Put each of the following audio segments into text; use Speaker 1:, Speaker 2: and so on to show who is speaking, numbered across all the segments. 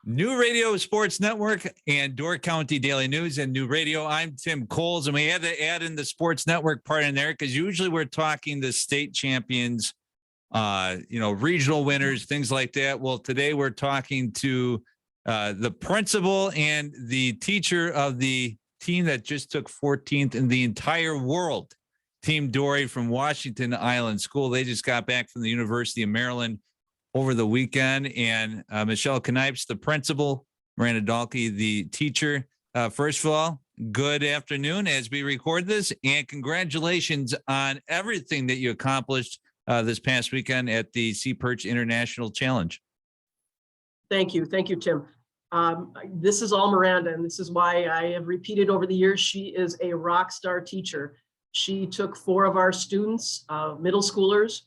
Speaker 1: New Radio Sports Network and Door County Daily News and New Radio. I'm Tim Coles, and we had to add in the Sports Network part in there because usually we're talking the state champions, regional winners, things like that. Well, today we're talking to the principal and the teacher of the team that just took 14th in the entire world, Team Dory from Washington Island School. They just got back from the University of Maryland over the weekend, and Michelle Kanipes, the principal, Miranda Dahlke, the teacher. First of all, good afternoon as we record this, and congratulations on everything that you accomplished this past weekend at the Seaperch International Challenge.
Speaker 2: Thank you, Tim. This is all Miranda, and this is why I have repeated over the years, she is a rock star teacher. She took 4 of our students, middle schoolers,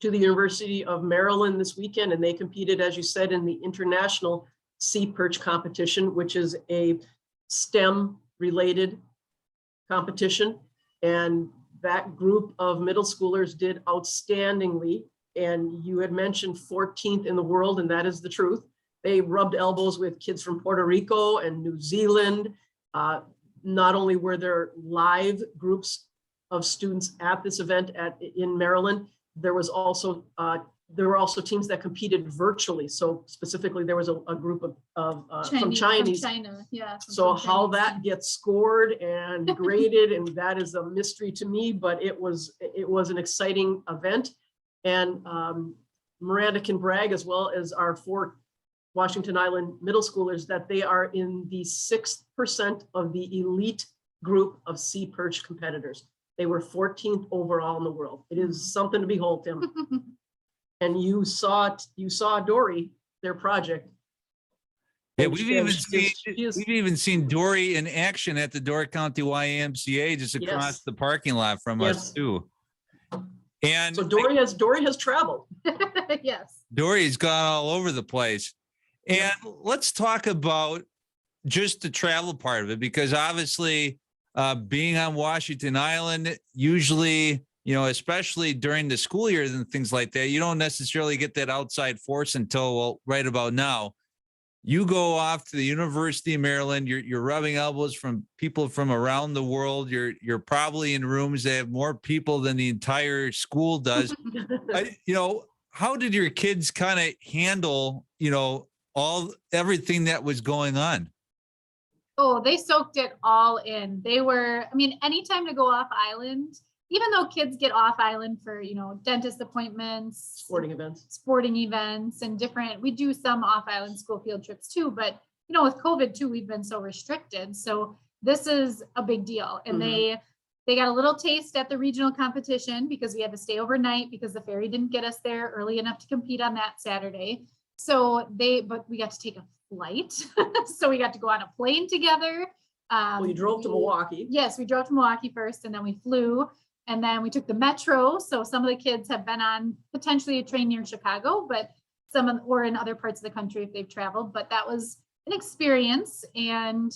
Speaker 2: to the University of Maryland this weekend, and they competed, as you said, in the International Seaperch competition, which is a STEM-related competition. And that group of middle schoolers did outstandingly. And you had mentioned 14th in the world, and that is the truth. They rubbed elbows with kids from Puerto Rico and New Zealand. Not only were there live groups of students at this event in Maryland, there were also teams that competed virtually. So specifically, there was a group of from China. Yeah. So how that gets scored and graded, and that is a mystery to me. But it was an exciting event, and Miranda can brag, as well as our 4 Washington Island middle schoolers, that they are in the 6% of the elite group of sea perch competitors. They were 14th overall in the world. It is something to behold, Tim. And you saw Dory, their project.
Speaker 1: Yeah, we've even seen Dory in action at the Door County YMCA just across the parking lot from us too. And
Speaker 2: so Dory has traveled.
Speaker 3: Yes.
Speaker 1: Dory's gone all over the place. And let's talk about just the travel part of it, because obviously being on Washington Island, usually, especially during the school year and things like that, you don't necessarily get that outside force until right about now. You go off to the University of Maryland, you're rubbing elbows from people from around the world. You're probably in rooms that have more people than the entire school does. How did your kids kind of handle, everything that was going on?
Speaker 3: Oh, they soaked it all in. Anytime to go off island, even though kids get off island for, dentist appointments, sporting events and we do some off island school field trips too, but with COVID too, we've been so restricted. So this is a big deal. And they got a little taste at the regional competition because we had to stay overnight because the ferry didn't get us there early enough to compete on that Saturday. So but we got to take a flight. So we got to go on a plane together.
Speaker 2: You drove to Milwaukee.
Speaker 3: Yes, we drove to Milwaukee first, and then we flew, and then we took the metro. So some of the kids have been on potentially a train near Chicago, but or in other parts of the country if they've traveled. But that was an experience, and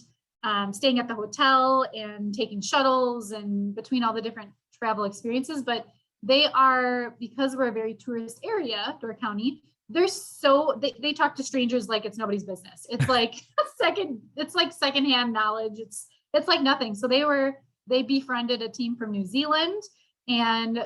Speaker 3: staying at the hotel and taking shuttles and between all the different travel experiences. But because we're a very tourist area, Door County, they talk to strangers like it's nobody's business. It's like secondhand knowledge. It's like nothing. So they befriended a team from New Zealand, and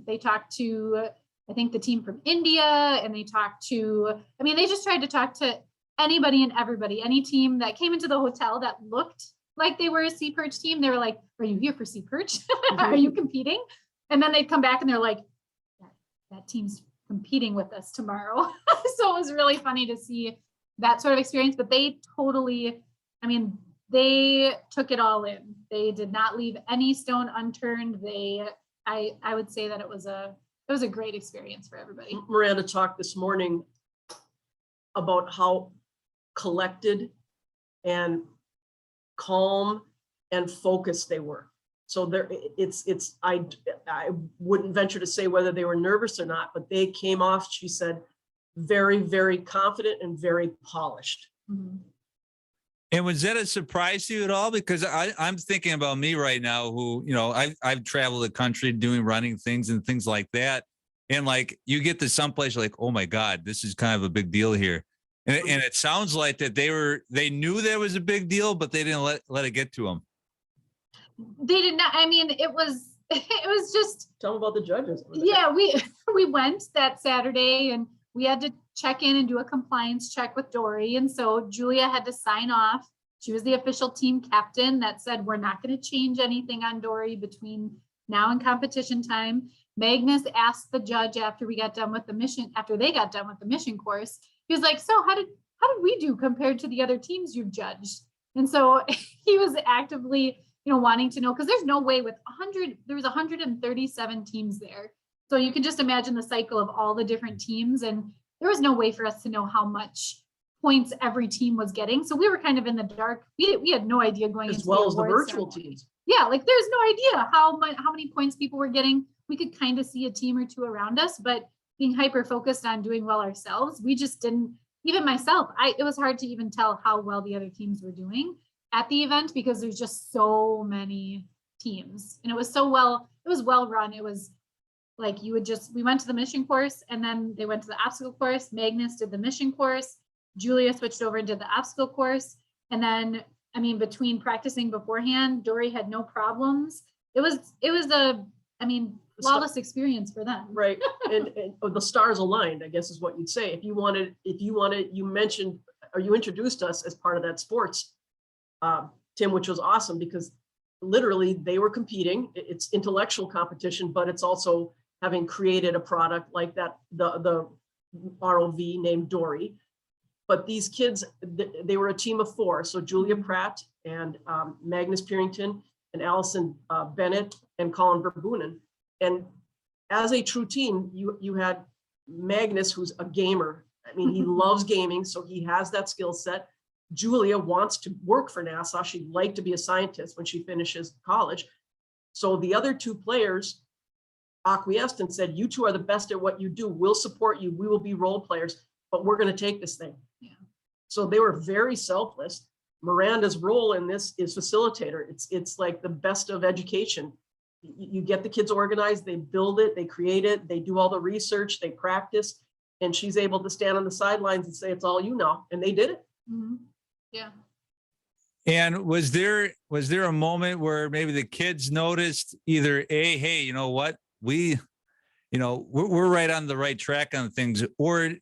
Speaker 3: they talked to, I think, the team from India, and they just tried to talk to anybody and everybody, any team that came into the hotel that looked like they were a sea perch team. They were like, "Are you here for sea perch? Are you competing?" And then they'd come back and they're like, that team's competing with us tomorrow. So it was really funny to see that sort of experience, but they totally, they took it all in. They did not leave any stone unturned. I would say that it was a great experience for everybody.
Speaker 2: Miranda talked this morning about how collected and calm and focused they were. So I wouldn't venture to say whether they were nervous or not, but they came off, she said, very, very confident and very polished.
Speaker 3: Mm-hmm.
Speaker 1: And was that a surprise to you at all? Because I'm thinking about me right now, who, I've traveled the country doing running things and things like that. And like you get to someplace you're like, oh my God, this is kind of a big deal here. And it sounds like that they knew that was a big deal, but they didn't let it get to them.
Speaker 3: They did not, I mean, it was just,
Speaker 2: Tell them about the judges.
Speaker 3: yeah, we went that Saturday and we had to check in and do a compliance check with Dory. And so Julia had to sign off. She was the official team captain that said, we're not going to change anything on Dory between now and competition time. Magnus asked the judge after we got done with the mission, after they got done with the mission course, he was like, so how did we do compared to the other teams you've judged? And so he was actively, wanting to know, because there's no way with there was 137 teams there. So you can just imagine the cycle of all the different teams. And there was no way for us to know how much points every team was getting. So we were kind of in the dark. We had no idea going
Speaker 2: as
Speaker 3: into
Speaker 2: well as the
Speaker 3: awards
Speaker 2: virtual
Speaker 3: ceremony.
Speaker 2: teams.
Speaker 3: Yeah, like there's no idea how many points people were getting. We could kind of see a team or two around us, but being hyper focused on doing well ourselves, we just didn't, even myself, it was hard to even tell how well the other teams were doing at the event because there's just so many teams and it was well run. It was like we went to the mission course and then they went to the obstacle course. Magnus did the mission course. Julia switched over and did the obstacle course. And then, between practicing beforehand, Dory had no problems. It was flawless experience for them.
Speaker 2: Right. And the stars aligned, I guess is what you'd say. If you wanted, you mentioned, or you introduced us as part of that sports, Tim, which was awesome because literally they were competing. It's intellectual competition, but it's also having created a product like that, the ROV named Dory. But these kids, they were a team of 4. So Julia Pratt and Magnus Purington and Allison Bennett and Colin Verbunen. And as a true team, you had Magnus, who's a gamer. He loves gaming, so he has that skill set. Julia wants to work for NASA. She'd like to be a scientist when she finishes college. So the other 2 players acquiesced and said, you 2 are the best at what you do. We'll support you. We will be role players, but we're going to take this thing.
Speaker 3: Yeah.
Speaker 2: So they were very selfless. Miranda's role in this is facilitator. It's like the best of education. You get the kids organized, they build it, they create it, they do all the research, they practice, and she's able to stand on the sidelines and say, it's all you know. And they did it.
Speaker 3: Mm-hmm. Yeah.
Speaker 1: And was there a moment where maybe the kids noticed either hey, you know what, we're right on the right track on things, or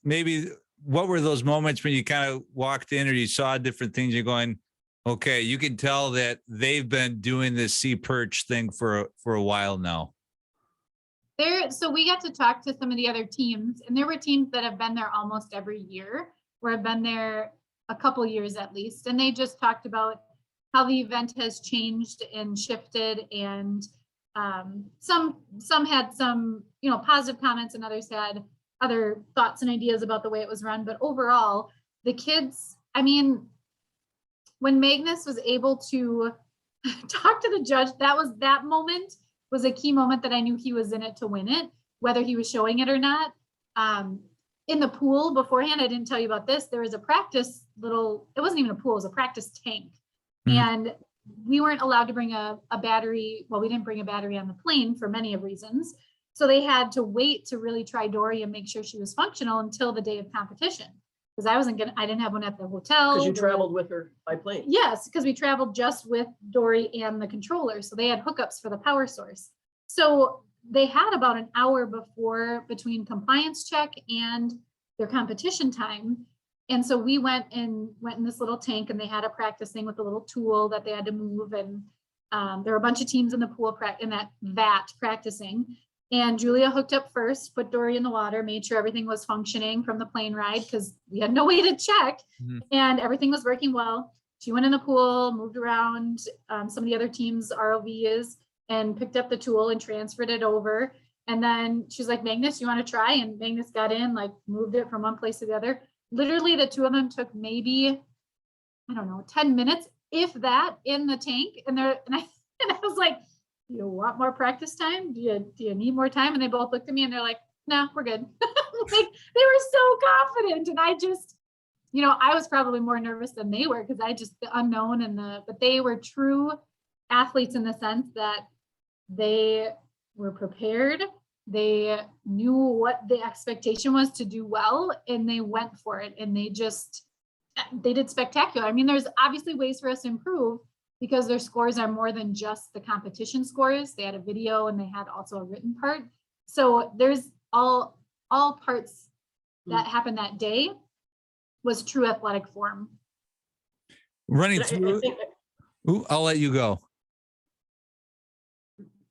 Speaker 1: maybe what were those moments when you kind of walked in or you saw different things, you're going, okay, you can tell that they've been doing this Seaperch thing for a while now.
Speaker 3: So we got to talk to some of the other teams, and there were teams that have been there almost every year, or have been there a couple years at least. And they just talked about how the event has changed and shifted, and some had some, positive comments, and others had other thoughts and ideas about the way it was run. But overall, the kids, when Magnus was able to talk to the judge, that moment was a key moment that I knew he was in it to win it, whether he was showing it or not. In the pool beforehand, I didn't tell you about this. There was a practice it wasn't even a pool, it was a practice tank. Mm-hmm. And we weren't allowed to bring a battery. Well, we didn't bring a battery on the plane for many of reasons. So they had to wait to really try Dory and make sure she was functional until the day of competition. Because I didn't have one at the hotel.
Speaker 2: Because you traveled with her by plane.
Speaker 3: Yes, because we traveled just with Dory and the controller. So they had hookups for the power source. So they had about an hour between compliance check and their competition time. And so we went in this little tank, and they had a practice thing with a little tool that they had to move. And there were a bunch of teams in the pool in that vat practicing. And Julia hooked up first, put Dory in the water, made sure everything was functioning from the plane ride because we had no way to check. Mm-hmm. And everything was working well. She went in the pool, moved around some of the other teams' ROVs, and picked up the tool and transferred it over. And then she's like, Magnus, you want to try? And Magnus got in, moved it from one place to the other. Literally, the 2 of them took maybe, 10 minutes, if that, in the tank. And I was like, you want more practice time? Do you need more time? And they both looked at me and they're like, no, we're good. They were so confident. And I just, I was probably more nervous than they were because the unknown but they were true athletes in the sense that they were prepared. They knew what the expectation was to do well, and they went for it, and they did spectacular. I mean, there's obviously ways for us to improve because their scores are more than just the competition scores. They had a video and they had also a written part. So there's all parts that happened that day was true athletic form.
Speaker 1: Running through, I'll let you go.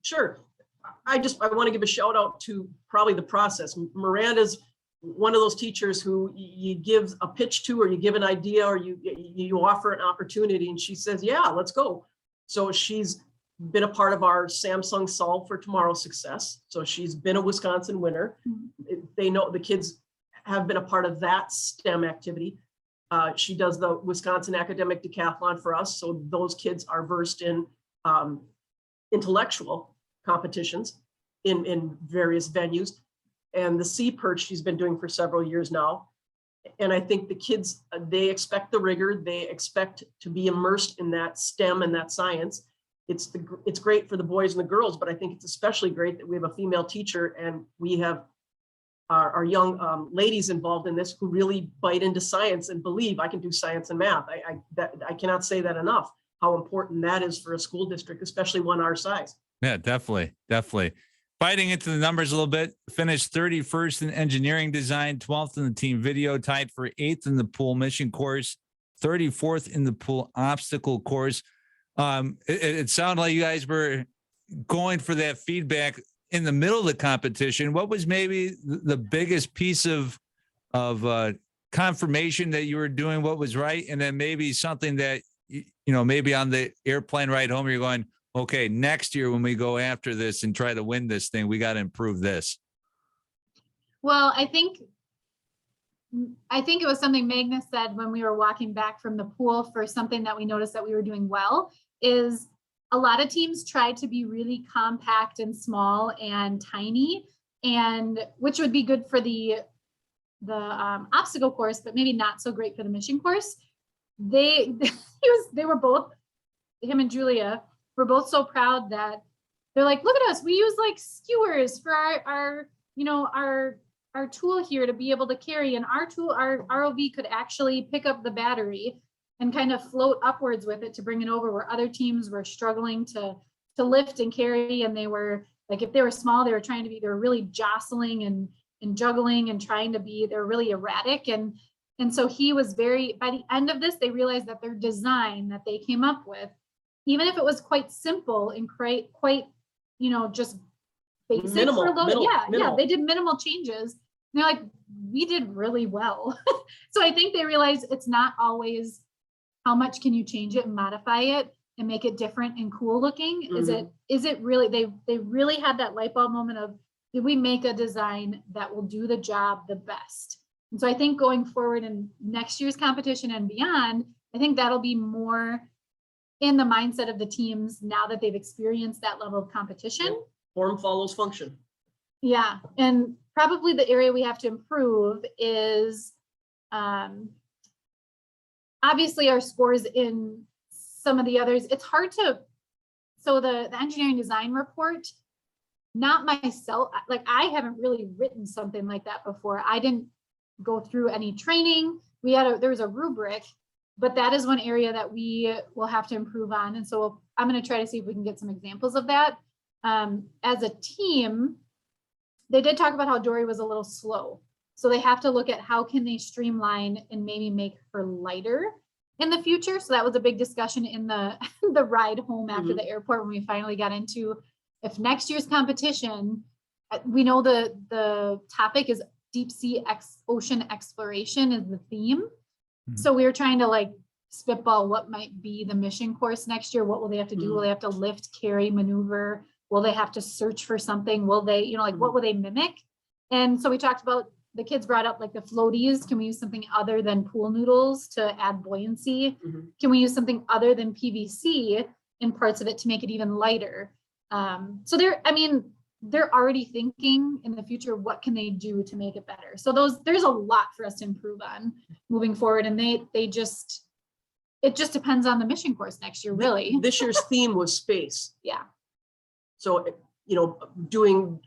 Speaker 2: Sure. I want to give a shout out to probably the process. Miranda's one of those teachers who you give a pitch to, or you give an idea, or you offer an opportunity, and she says, yeah, let's go. So she's been a part of our Samsung Solve for Tomorrow success. So she's been a Wisconsin winner. They know the kids have been a part of that STEM activity. She does the Wisconsin Academic Decathlon for us. So those kids are versed in intellectual competitions in various venues. And the Seaperch she's been doing for several years now. And I think the kids, they expect the rigor, they expect to be immersed in that STEM and that science. It's great for the boys and the girls, but I think it's especially great that we have a female teacher and we have our young ladies involved in this who really bite into science and believe I can do science and math. I cannot say that enough, how important that is for a school district, especially one our size.
Speaker 1: Yeah, definitely. Biting into the numbers a little bit, finished 31st in engineering design, 12th in the team video, tied for 8th in the pool mission course, 34th in the pool obstacle course. It sounded like you guys were going for that feedback in the middle of the competition. What was maybe the biggest piece of confirmation that you were doing what was right? And then maybe something that, maybe on the airplane ride home, you're going, okay, next year when we go after this and try to win this thing, we got to improve this.
Speaker 3: Well, I think it was something Magnus said when we were walking back from the pool. For something that we noticed that we were doing well is a lot of teams tried to be really compact and small and tiny, and which would be good for the obstacle course, but maybe not so great for the mission course. They were both, him and Julia, we're both so proud that they're like, look at us, we use like skewers for our tool here to be able to carry, and our ROV could actually pick up the battery and kind of float upwards with it to bring it over, where other teams were struggling to lift and carry. And they were like, if they were small, they were really jostling and juggling and trying to be, they're really erratic. And so he was by the end of this, they realized that their design that they came up with, even if it was quite simple and quite, just basic
Speaker 2: Minimal,
Speaker 3: for a little,
Speaker 2: minimal.
Speaker 3: they did minimal changes. And they're like, we did really well. So I think they realized it's not always how much can you change it and modify it and make it different and cool looking.
Speaker 2: Mm-hmm.
Speaker 3: Is it really, they really had that light bulb moment of, did we make a design that will do the job the best? And so I think going forward in next year's competition and beyond, I think that'll be more in the mindset of the teams now that they've experienced that level of competition.
Speaker 2: Form follows function.
Speaker 3: Yeah, and probably the area we have to improve is obviously our scores in some of the others. It's hard to, so the engineering design report, not myself, like I haven't really written something like that before. I didn't go through any training. There was a rubric, but that is one area that we will have to improve on. And so I'm going to try to see if we can get some examples of that. As a team, they did talk about how Dory was a little slow. So they have to look at how can they streamline and maybe make her lighter in the future. So that was a big discussion in the ride home after the airport, when we finally got into, if next year's competition, we know the topic is deep sea ocean exploration is the theme. So we were trying to spitball what might be the mission course next year. What will they have to do? Will they have to lift, carry, maneuver? Will they have to search for something? Will they, what will they mimic? And so we talked about, the kids brought up the floaties. Can we use something other than pool noodles to add buoyancy? Can we use something other than PVC in parts of it to make it even lighter? So they're already thinking in the future, what can they do to make it better? So there's a lot for us to improve on moving forward. And it just depends on the mission course next year, really.
Speaker 2: This year's theme was space.
Speaker 3: Yeah.
Speaker 2: So doing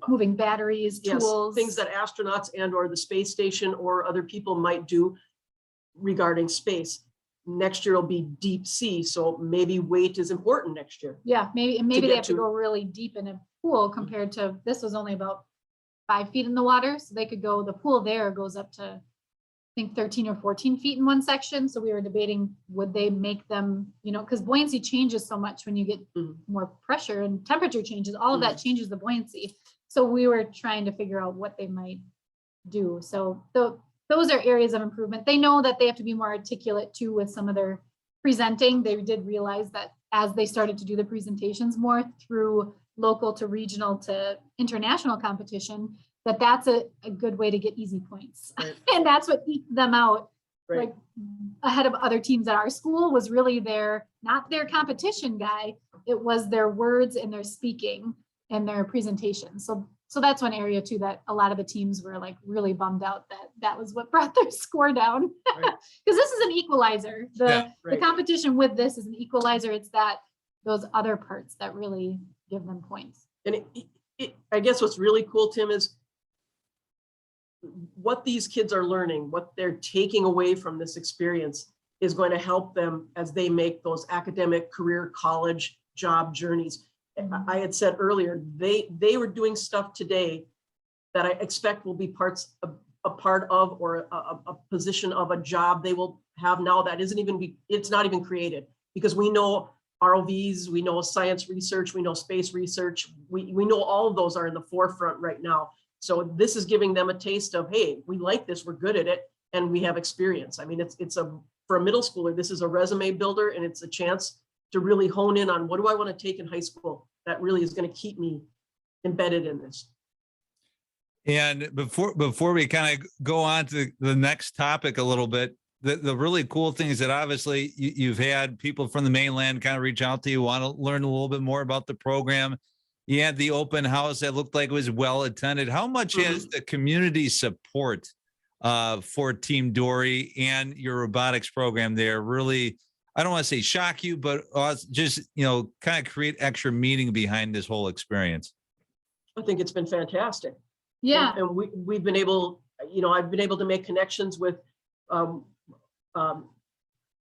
Speaker 3: Moving batteries,
Speaker 2: yes,
Speaker 3: tools.
Speaker 2: things that astronauts and or the space station or other people might do regarding space. Next year will be deep sea, so maybe weight is important next year.
Speaker 3: Yeah, maybe they
Speaker 2: get
Speaker 3: have to
Speaker 2: to-
Speaker 3: go really deep in a pool compared to, this was only about 5 feet in the water. So they could go, the pool there goes up to, I think 13 or 14 feet in one section. So we were debating, would they make them, because buoyancy changes so much when you get
Speaker 2: Mhm.
Speaker 3: more pressure and temperature changes, all of that changes the buoyancy. So we were trying to figure out what they might do. So those are areas of improvement. They know that they have to be more articulate too with some of their presenting. They did realize that as they started to do the presentations more through local to regional to international competition, that's a good way to get easy points.
Speaker 2: Right.
Speaker 3: And that's what eked them out
Speaker 2: Right.
Speaker 3: like ahead of other teams at our school, was really not their competition guy. It was their words and their speaking and their presentation. So that's one area too, that a lot of the teams were like really bummed out that was what brought their score down.
Speaker 2: Right.
Speaker 3: Because this is an equalizer. The
Speaker 2: Right.
Speaker 3: competition with this is an equalizer. It's those other parts that really give them points.
Speaker 2: And I guess what's really cool, Tim, is what these kids are learning, what they're taking away from this experience is going to help them as they make those academic, career, college, job journeys. I had said earlier, they were doing stuff today that I expect will be a part of or a position of a job they will have now that it's not even created, because we know ROVs, we know science research, we know space research, we know all of those are in the forefront right now. So this is giving them a taste of, hey, we like this, we're good at it, and we have experience. I mean, for a middle schooler, this is a resume builder, and it's a chance to really hone in on what do I want to take in high school that really is going to keep me embedded in this.
Speaker 1: And before we kind of go on to the next topic a little bit, the really cool thing is that obviously you've had people from the mainland kind of reach out to you, want to learn a little bit more about the program. You had the open house that looked like it was well attended. How much has the community support for Team Dory and your robotics program there really, I don't want to say shock you, but just, kind of create extra meaning behind this whole experience?
Speaker 2: I think it's been fantastic.
Speaker 3: Yeah.
Speaker 2: And we've been able, I've been able to make connections with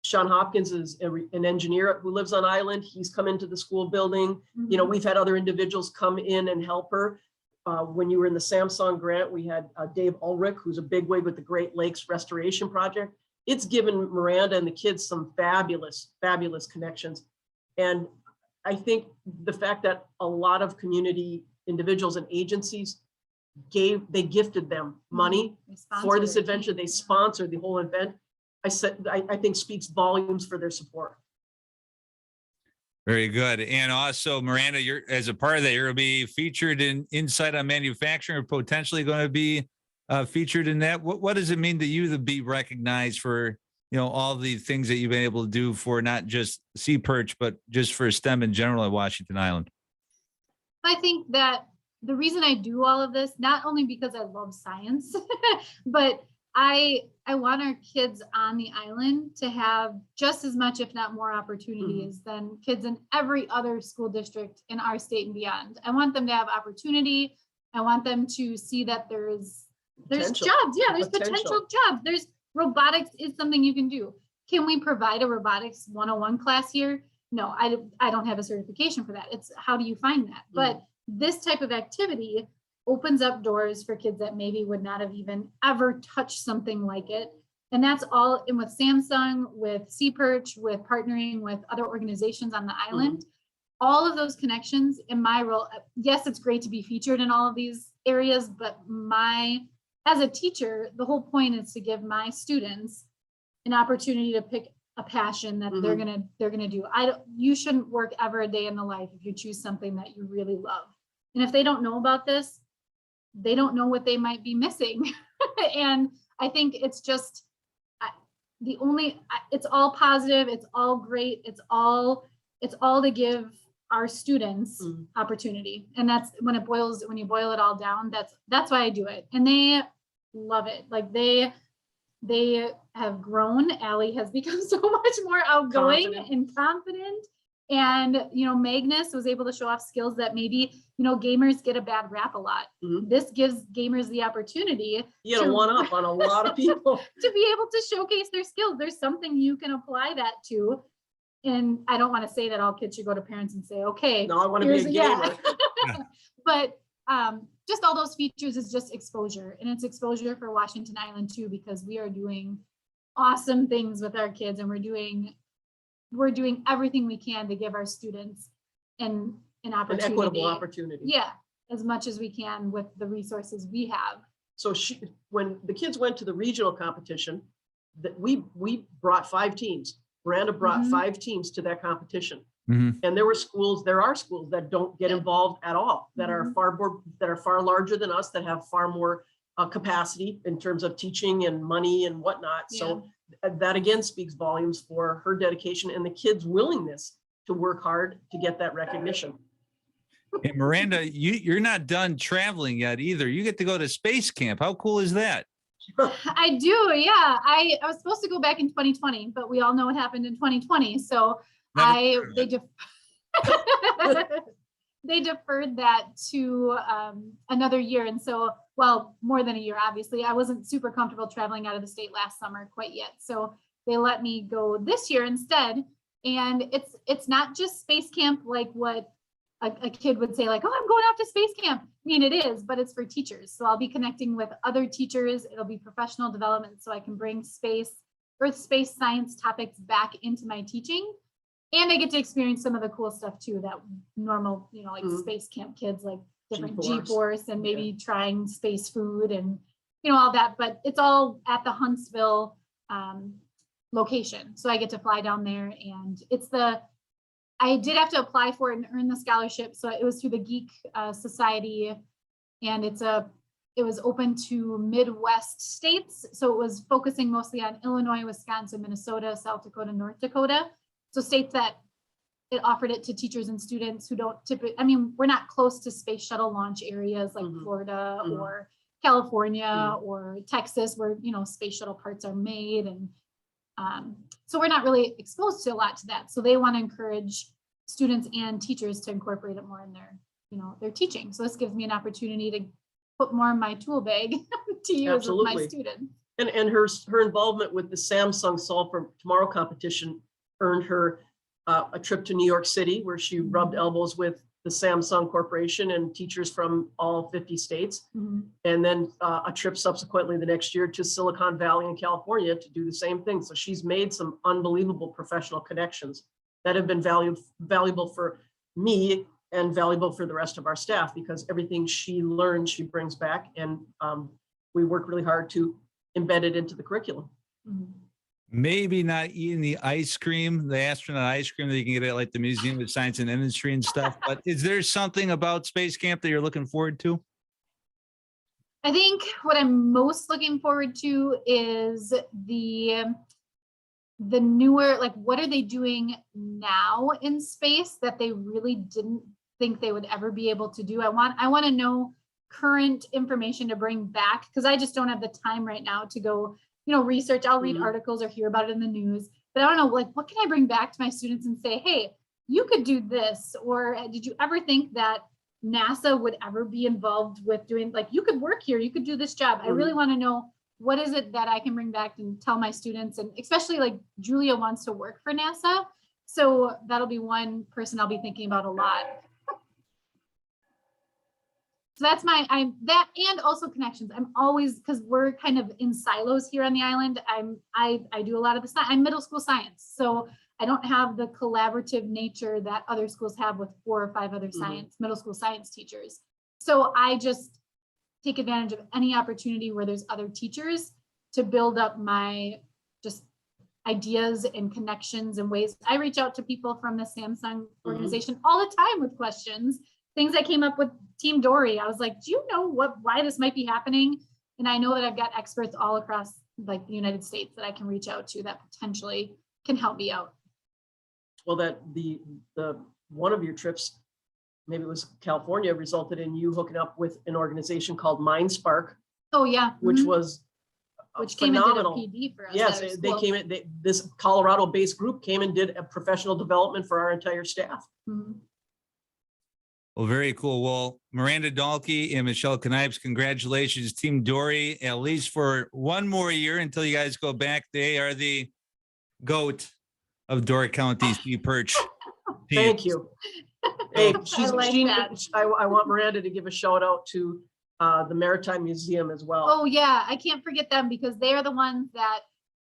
Speaker 2: Sean Hopkins is an engineer who lives on island. He's come into the school building. We've had other individuals come in and help her. When you were in the Samsung grant, we had Dave Ulrich, who's a bigwig with the Great Lakes Restoration Project. It's given Miranda and the kids some fabulous, fabulous connections. And I think the fact that a lot of community individuals and agencies they gifted them money for this adventure. They sponsored the whole event. I think speaks volumes for their support.
Speaker 1: Very good. And also, Miranda, you're, as a part of that, you're going to be featured in Insight on Manufacturing, or potentially going to be featured in that. What does it mean to you to be recognized for, all the things that you've been able to do for not just Seaperch, but just for STEM in general at Washington Island?
Speaker 3: I think that the reason I do all of this, not only because I love science, but I want our kids on the island to have just as much, if not more, opportunities than kids in every other school district in our state and beyond. I want them to have opportunity. I want them to see that there's jobs. Yeah, there's potential jobs. There's robotics is something you can do. Can we provide a robotics 101 class here? No, I don't have a certification for that. It's how do you find that? But this type of activity opens up doors for kids that maybe would not have even ever touched something like it. And that's all in with Samsung, with Seaperch, with partnering with other organizations on the island. All of those connections in my role. Yes, it's great to be featured in all of these areas, but as a teacher, the whole point is to give my students an opportunity to pick a passion that they're gonna do. You shouldn't work ever a day in the life if you choose something that you really love. And if they don't know about this, they don't know what they might be missing. And I think it's just it's all positive. It's all great. It's all to give our students opportunity. And that's when you boil it all down, that's why I do it. And they love it. Like they have grown. Allie has become so much more outgoing and confident. And, Magnus was able to show off skills that maybe, gamers get a bad rap a lot.
Speaker 2: Mhm.
Speaker 3: This gives gamers the opportunity
Speaker 2: You gotta one up on a lot of people.
Speaker 3: to be able to showcase their skills. There's something you can apply that to. And I don't want to say that all kids should go to parents and say, okay,
Speaker 2: No, I want to be a gamer.
Speaker 3: But just all those features is just exposure, and it's exposure for Washington Island too, because we are doing awesome things with our kids, and we're doing everything we can to give our students an opportunity,
Speaker 2: An equitable opportunity.
Speaker 3: Yeah, as much as we can with the resources we have.
Speaker 2: So when the kids went to the regional competition, that we brought 5 teams. Miranda brought
Speaker 3: Mhm.
Speaker 2: 5 teams to that competition.
Speaker 1: Mhm.
Speaker 2: And there are schools that don't get involved at all, that are far larger than us, that have far more capacity in terms of teaching and money and whatnot. So that again speaks volumes for her dedication and the kids' willingness to work hard to get that recognition.
Speaker 1: And Miranda, you're not done traveling yet either. You get to go to space camp. How cool is that?
Speaker 3: I do, yeah. I was supposed to go back in 2020, but we all know what happened in 2020. So they deferred that to another year. And so, well, more than a year, obviously. I wasn't super comfortable traveling out of the state last summer quite yet. So they let me go this year instead. And it's not just space camp like what a kid would say, like, oh, I'm going off to space camp. I mean, it is, but it's for teachers. So I'll be connecting with other teachers. It'll be professional development, so I can bring earth, space, science topics back into my teaching. And I get to experience some of the cool stuff too, that normal, like space camp kids, like different G-force and maybe trying space food and, all that. But it's all at the Huntsville location. So I get to fly down there, and I did have to apply for it and earn the scholarship. So it was through the Geek Society, and it was open to Midwest states. So it was focusing mostly on Illinois, Wisconsin, Minnesota, South Dakota, North Dakota. So states that it offered it to teachers and students who don't typically, we're not close to space shuttle launch areas like Florida or California or Texas, where, space shuttle parts are made. And so we're not really exposed to a lot to that. So they want to encourage students and teachers to incorporate it more in their teaching. So this gives me an opportunity to put more in my tool bag to use with my students.
Speaker 2: And her involvement with the Samsung Solve for Tomorrow competition earned her a trip to New York City, where she rubbed elbows with the Samsung Corporation and teachers from all 50 states. And then a trip subsequently the next year to Silicon Valley in California to do the same thing. So she's made some unbelievable professional connections that have been valuable for me and valuable for the rest of our staff, because everything she learned, she brings back, and we work really hard to embed it into the curriculum.
Speaker 1: Maybe not eating the astronaut ice cream that you can get at like the Museum of Science and Industry and stuff, but is there something about space camp that you're looking forward to?
Speaker 3: I think what I'm most looking forward to is the newer, like, what are they doing now in space that they really didn't think they would ever be able to do? I want to know current information to bring back, because I just don't have the time right now to go research. I'll read articles or hear about it in the news, but I don't know, like, what can I bring back to my students and say, hey, you could do this? Or did you ever think that NASA would ever be involved with doing, like, you could work here, you could do this job? I really want to know, what is it that I can bring back and tell my students? And especially, like, Julia wants to work for NASA. So that'll be one person I'll be thinking about a lot. So that's that, and also connections. I'm always, because we're kind of in silos here on the island. I do a lot of the I'm middle school science, so I don't have the collaborative nature that other schools have with 4 or 5 other middle school science teachers. So I just take advantage of any opportunity where there's other teachers to build up my just ideas and connections and ways. I reach out to people from the Samsung organization all the time with questions. Things I came up with Team Dory. I was like, do you know why this might be happening? And I know that I've got experts all across, like, the United States that I can reach out to that potentially can help me out.
Speaker 2: Well, that the one of your trips, maybe it was California, resulted in you hooking up with an organization called MindSpark.
Speaker 3: Oh yeah.
Speaker 2: Which was
Speaker 3: which came and did a
Speaker 2: phenomenal.
Speaker 3: PD for us.
Speaker 2: Yes,
Speaker 3: at our
Speaker 2: they
Speaker 3: school.
Speaker 2: came in, this Colorado-based group came and did a professional development for our entire staff.
Speaker 3: Mhm.
Speaker 1: Well, very cool. Well, Miranda Dahlke and Michelle Kanipes, congratulations, Team Dory, at least for one more year until you guys go back. They are the GOAT of Dory County Seaperch.
Speaker 2: Thank you. Hey,
Speaker 3: I like that.
Speaker 2: I want Miranda to give a shout out to the Maritime Museum as well.
Speaker 3: Oh yeah, I can't forget them because they are the ones that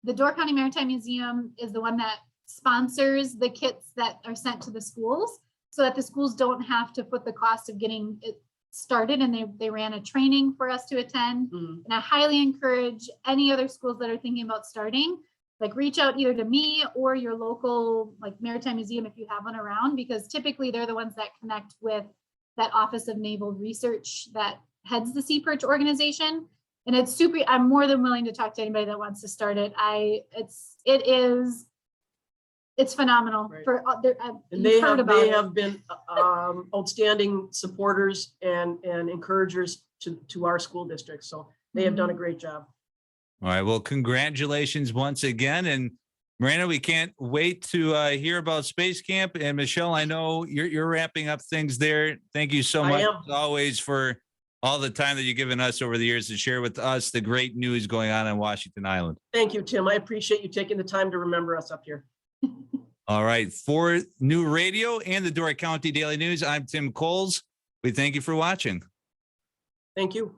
Speaker 3: the Door County Maritime Museum is the one that sponsors the kits that are sent to the schools so that the schools don't have to put the cost of getting it started. And they ran a training for us to attend.
Speaker 2: Mhm.
Speaker 3: And I highly encourage any other schools that are thinking about starting, like reach out either to me or your local like Maritime Museum if you have one around, because typically they're the ones that connect with that Office of Naval Research that heads the Seaperch organization. And it's super, I'm more than willing to talk to anybody that wants to start it. It's phenomenal.
Speaker 2: Right.
Speaker 3: You've
Speaker 2: And they
Speaker 3: heard about it.
Speaker 2: have been outstanding supporters and encouragers to our school district. So they have done a great job.
Speaker 1: All right. Well, congratulations once again. And Miranda, we can't wait to hear about Space Camp. And Michelle, I know you're wrapping up things there. Thank you so
Speaker 2: I
Speaker 1: much
Speaker 2: am.
Speaker 1: as always for all the time that you've given us over the years to share with us the great news going on Washington Island.
Speaker 2: Thank you, Tim. I appreciate you taking the time to remember us up here.
Speaker 1: All right. For New Radio and the Dory County Daily News, I'm Tim Coles. We thank you for watching.
Speaker 2: Thank you.